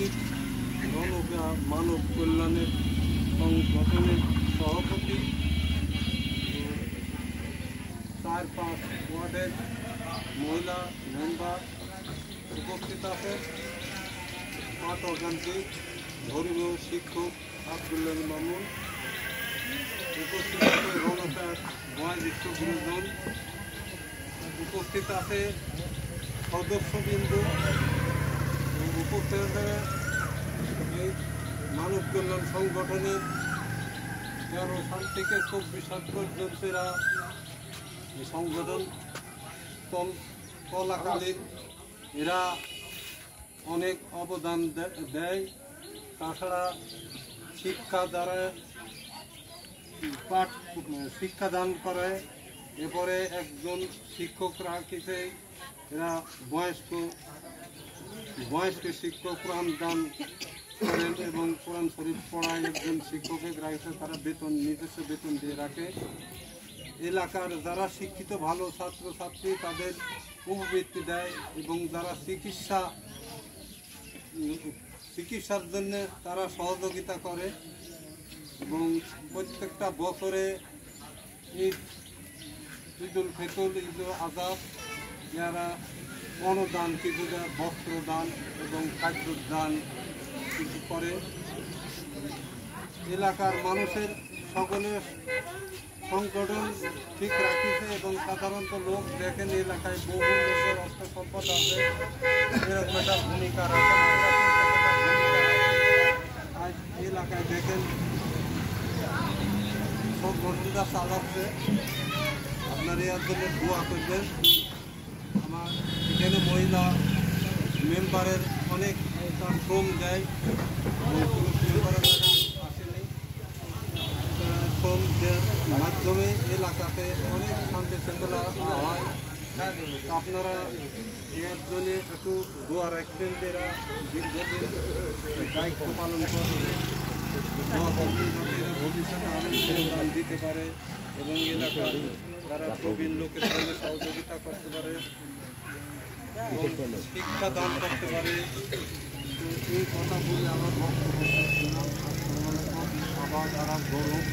সাংস্কৃতিক মানব কল্যাণের সংগঠনের সভাপতি 4-5 ওয়ার্ডের মহিলা মেম্বার উপস্থিত আছে। পাঠ অগান্তিক ধর্মীয় শিক্ষক আব্দুল্লাহ মামুন উপস্থিত আছে। রণকার বয়েজ স্কুল গুরুজন উপস্থিত আছে। সদস্যবৃন্দ উপস্থিত এই মানব কল্যাণ সংগঠনের 13 সাল থেকে 24 সাল পর্যন্ত এরা এই সংগঠন চলাকালীন এরা অনেক অবদান দেয়। তাছাড়া শিক্ষাদান করে। এরপরে একজন শিক্ষক রাখিছে, এরা বয়স্ক শিক্ষক কোরআন দান করেন এবং কোরআন শরীফ পড়ায় একজন শিক্ষকের রাখছে, তারা নিজস্ব বেতন দিয়ে রাখে। এলাকার যারা শিক্ষিত ভালো ছাত্রছাত্রী তাদের উপবৃত্তি দেয় এবং যারা চিকিৎসার জন্য তারা সহযোগিতা করে এবং প্রত্যেকটা বছরে ঈদুল ফিতর, ঈদুল আজহা যারা অনুদান কিছু দেয়, বস্ত্র দান এবং খাদ্য দান কিছু করে। এলাকার মানুষের সকলের সংগঠন ঠিক রাখিছে এবং সাধারণত লোক দেখেন এলাকায় বহু লোকের অর্থ সম্পদ আছে, এরকম একটা ভূমিকা রাখেন। আজ এলাকায় দেখেন সংগঠনটা চালাচ্ছে, আপনার এর জন্য দোয়া করবেন। আমার এখানে মহিলা মেম্বারের অনেক শ্রম দেয়, আসেনি। শ্রম দেওয়ার মাধ্যমে এলাকাতে অনেক শান্তি শৃঙ্খলা হয়। আপনারা এর জন্য একটু দোয়া রাখবেন যে এরা দীর্ঘদিন দায়িত্ব পালন করবে, ভবিষ্যতে অনেক যোগদান দিতে পারে এবং এলাকার যারা প্রবীণ লোকের সঙ্গে সহযোগিতা করতে পারে, শিক্ষা দান করতে পারে। এই কথা বলে আমার বক্তব্য আবার যারা গৌরব